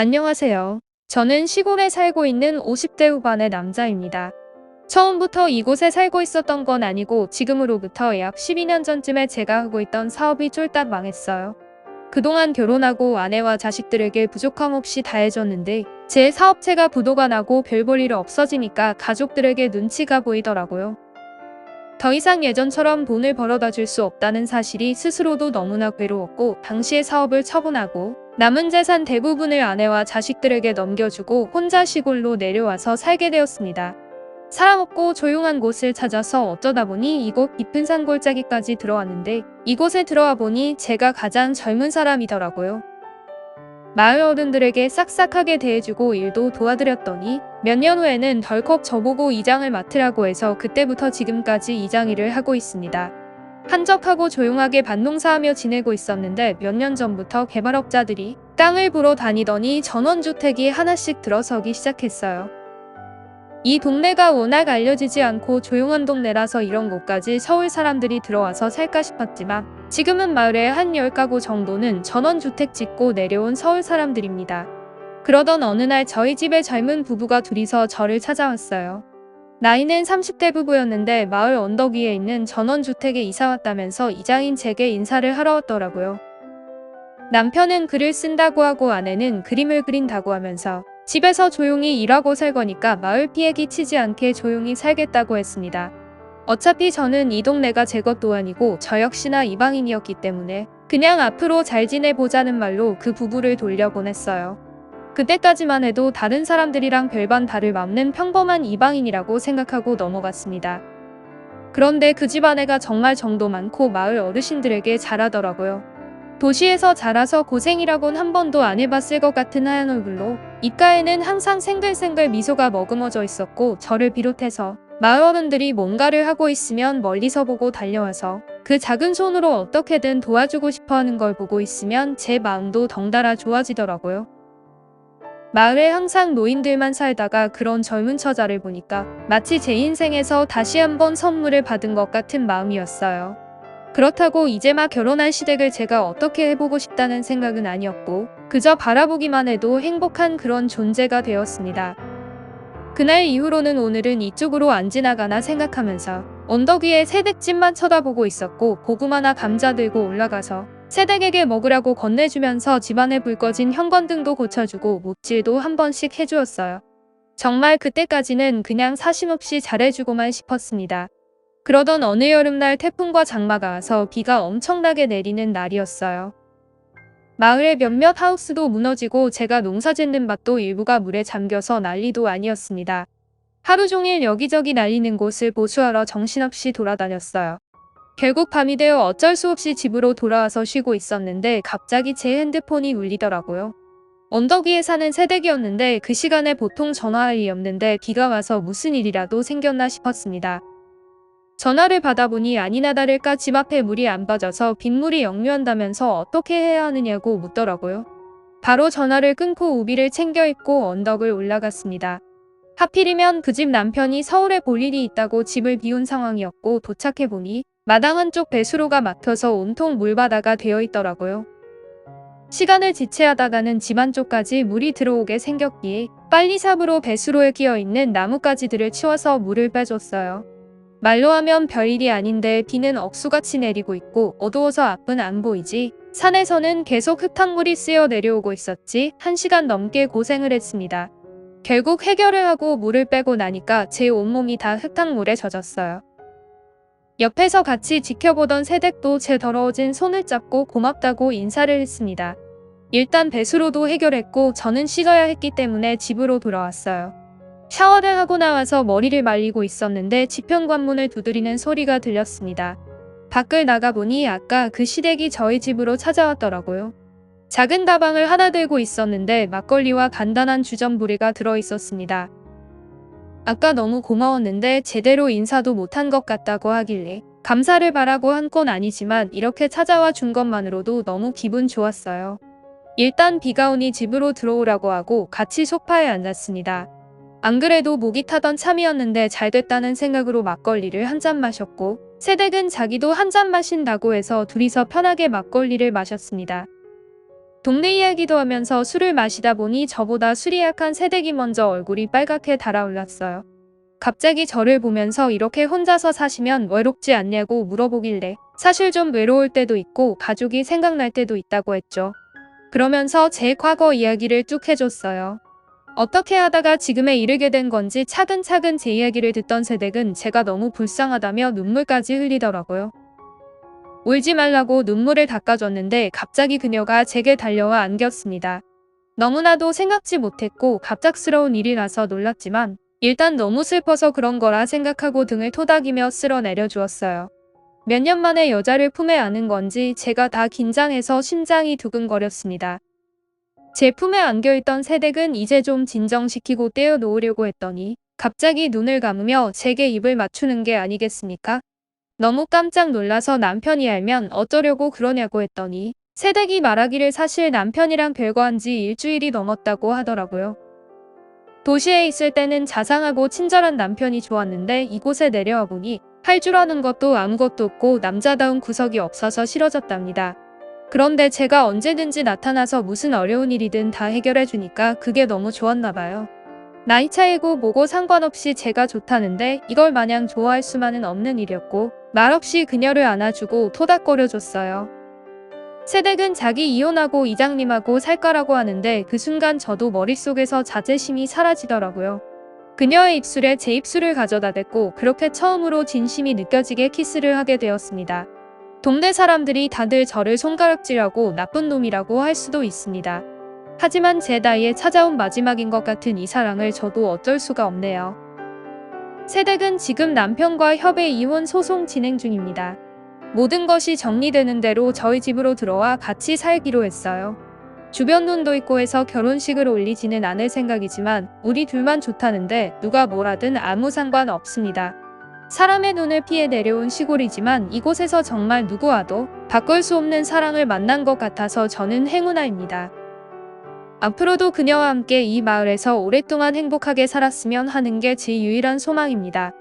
안녕하세요. 저는 시골에 살고 있는 50대 후반의 남자입니다. 처음부터 이곳에 살고 있었던 건 아니고 지금으로부터 약 12년 전쯤에 제가 하고 있던 사업이 쫄딱 망했어요. 그동안 결혼하고 아내와 자식들에게 부족함 없이 다 해줬는데 제 사업체가 부도가 나고 별 볼 일 없어지니까 가족들에게 눈치가 보이더라고요. 더 이상 예전처럼 돈을 벌어다 줄 수 없다는 사실이 스스로도 너무나 괴로웠고 당시에 사업을 처분하고 남은 재산 대부분을 아내와 자식들에게 넘겨주고 혼자 시골로 내려와서 살게 되었습니다. 사람 없고 조용한 곳을 찾아서 어쩌다 보니 이곳 깊은 산골짜기까지 들어왔는데 이곳에 들어와 보니 제가 가장 젊은 사람이더라고요. 마을 어른들에게 싹싹하게 대해주고 일도 도와드렸더니 몇 년 후에는 덜컥 저보고 이장을 맡으라고 해서 그때부터 지금까지 이장 일을 하고 있습니다. 한적하고 조용하게 밭농사하며 지내고 있었는데 몇 년 전부터 개발업자들이 땅을 보러 다니더니 전원주택이 하나씩 들어서기 시작했어요. 이 동네가 워낙 알려지지 않고 조용한 동네라서 이런 곳까지 서울 사람들이 들어와서 살까 싶었지만 지금은 마을에 한 10가구 정도는 전원주택 짓고 내려온 서울 사람들입니다. 그러던 어느 날 저희 집에 젊은 부부가 둘이서 저를 찾아왔어요. 나이는 30대 부부였는데 마을 언덕 위에 있는 전원주택에 이사 왔다면서 이장인 제게 인사를 하러 왔더라고요. 남편은 글을 쓴다고 하고 아내는 그림을 그린다고 하면서 집에서 조용히 일하고 살 거니까 마을 피해 끼치지 않게 조용히 살겠다고 했습니다. 어차피 저는 이 동네가 제 것도 아니고 저 역시나 이방인이었기 때문에 그냥 앞으로 잘 지내보자는 말로 그 부부를 돌려보냈어요. 그때까지만 해도 다른 사람들이랑 별반 다를 없는 평범한 이방인이라고 생각하고 넘어갔습니다. 그런데 그 집 아내가 정말 정도 많고 마을 어르신들에게 잘하더라고요. 도시에서 자라서 고생이라곤 한 번도 안 해봤을 것 같은 하얀 얼굴로 입가에는 항상 생글생글 미소가 머금어져 있었고 저를 비롯해서 마을 어른들이 뭔가를 하고 있으면 멀리서 보고 달려와서 그 작은 손으로 어떻게든 도와주고 싶어하는 걸 보고 있으면 제 마음도 덩달아 좋아지더라고요. 마을에 항상 노인들만 살다가 그런 젊은 처자를 보니까 마치 제 인생에서 다시 한번 선물을 받은 것 같은 마음이었어요. 그렇다고 이제 막 결혼할 시댁을 제가 어떻게 해보고 싶다는 생각은 아니었고 그저 바라보기만 해도 행복한 그런 존재가 되었습니다. 그날 이후로는 오늘은 이쪽으로 안 지나가나 생각하면서 언덕 위에 새댁집만 쳐다보고 있었고 고구마나 감자 들고 올라가서 새댁에게 먹으라고 건네주면서 집안에 불 꺼진 현관등도 고쳐주고 못질도 한 번씩 해주었어요. 정말 그때까지는 그냥 사심없이 잘해주고만 싶었습니다. 그러던 어느 여름날 태풍과 장마가 와서 비가 엄청나게 내리는 날이었어요. 마을의 몇몇 하우스도 무너지고 제가 농사짓는 밭도 일부가 물에 잠겨서 난리도 아니었습니다. 하루 종일 여기저기 날리는 곳을 보수하러 정신없이 돌아다녔어요. 결국 밤이 되어 어쩔 수 없이 집으로 돌아와서 쉬고 있었는데 갑자기 제 핸드폰이 울리더라고요. 언덕 위에 사는 새댁이었는데 그 시간에 보통 전화할 일이 없는데 비가 와서 무슨 일이라도 생겼나 싶었습니다. 전화를 받아보니 아니나 다를까 집 앞에 물이 안 빠져서 빗물이 역류한다면서 어떻게 해야 하느냐고 묻더라고요. 바로 전화를 끊고 우비를 챙겨 입고 언덕을 올라갔습니다. 하필이면 그 집 남편이 서울에 볼 일이 있다고 집을 비운 상황이었고 도착해보니 마당 한쪽 배수로가 막혀서 온통 물바다가 되어 있더라고요. 시간을 지체하다가는 집 안쪽까지 물이 들어오게 생겼기에 빨리 삽으로 배수로에 끼어있는 나뭇가지들을 치워서 물을 빼줬어요. 말로 하면 별일이 아닌데 비는 억수같이 내리고 있고 어두워서 앞은 안 보이지 산에서는 계속 흙탕물이 쓰여 내려오고 있었지 1시간 넘게 고생을 했습니다. 결국 해결을 하고 물을 빼고 나니까 제 온몸이 다 흙탕물에 젖었어요. 옆에서 같이 지켜보던 새댁도 제 더러워진 손을 잡고 고맙다고 인사를 했습니다. 일단 배수로도 해결했고 저는 씻어야 했기 때문에 집으로 돌아왔어요. 샤워를 하고 나와서 머리를 말리고 있었는데 지평관문을 두드리는 소리가 들렸습니다. 밖을 나가보니 아까 그 시댁이 저희 집으로 찾아왔더라고요. 작은 가방을 하나 들고 있었는데 막걸리와 간단한 주전부리가 들어있었습니다. 아까 너무 고마웠는데 제대로 인사도 못한 것 같다고 하길래 감사를 바라고 한 건 아니지만 이렇게 찾아와 준 것만으로도 너무 기분 좋았어요. 일단 비가 오니 집으로 들어오라고 하고 같이 소파에 앉았습니다. 안 그래도 목이 타던 참이었는데 잘 됐다는 생각으로 막걸리를 한 잔 마셨고 새댁은 자기도 한 잔 마신다고 해서 둘이서 편하게 막걸리를 마셨습니다. 동네 이야기도 하면서 술을 마시다 보니 저보다 술이 약한 새댁이 먼저 얼굴이 빨갛게 달아올랐어요. 갑자기 저를 보면서 이렇게 혼자서 사시면 외롭지 않냐고 물어보길래 사실 좀 외로울 때도 있고 가족이 생각날 때도 있다고 했죠. 그러면서 제 과거 이야기를 쭉 해줬어요. 어떻게 하다가 지금에 이르게 된 건지 차근차근 제 이야기를 듣던 새댁은 제가 너무 불쌍하다며 눈물까지 흘리더라고요. 울지 말라고 눈물을 닦아줬는데 갑자기 그녀가 제게 달려와 안겼습니다. 너무나도 생각지 못했고 갑작스러운 일이라서 놀랐지만 일단 너무 슬퍼서 그런 거라 생각하고 등을 토닥이며 쓸어내려 주었어요. 몇 년 만에 여자를 품에 안은 건지 제가 다 긴장해서 심장이 두근거렸습니다. 제 품에 안겨있던 새댁은 이제 좀 진정시키고 떼어놓으려고 했더니 갑자기 눈을 감으며 제게 입을 맞추는 게 아니겠습니까? 너무 깜짝 놀라서 남편이 알면 어쩌려고 그러냐고 했더니 새댁이 말하기를 사실 남편이랑 별거한 지 일주일이 넘었다고 하더라고요. 도시에 있을 때는 자상하고 친절한 남편이 좋았는데 이곳에 내려와 보니 할 줄 아는 것도 아무것도 없고 남자다운 구석이 없어서 싫어졌답니다. 그런데 제가 언제든지 나타나서 무슨 어려운 일이든 다 해결해 주니까 그게 너무 좋았나 봐요. 나이 차이고 뭐고 상관없이 제가 좋다는데 이걸 마냥 좋아할 수만은 없는 일이었고 말없이 그녀를 안아주고 토닥거려줬어요. 새댁은 자기 이혼하고 이장님하고 살 거라고 하는데 그 순간 저도 머릿속에서 자제심이 사라지더라고요. 그녀의 입술에 제 입술을 가져다 댔고 그렇게 처음으로 진심이 느껴지게 키스를 하게 되었습니다. 동네 사람들이 다들 저를 손가락질하고 나쁜 놈이라고 할 수도 있습니다. 하지만 제 나이에 찾아온 마지막인 것 같은 이 사랑을 저도 어쩔 수가 없네요. 새댁은 지금 남편과 협의 이혼 소송 진행 중입니다. 모든 것이 정리되는 대로 저희 집으로 들어와 같이 살기로 했어요. 주변 눈도 있고 해서 결혼식을 올리지는 않을 생각이지만 우리 둘만 좋다는데 누가 뭐라든 아무 상관 없습니다. 사람의 눈을 피해 내려온 시골이지만 이곳에서 정말 누구와도 바꿀 수 없는 사랑을 만난 것 같아서 저는 행운아입니다. 앞으로도 그녀와 함께 이 마을에서 오랫동안 행복하게 살았으면 하는 게 제 유일한 소망입니다.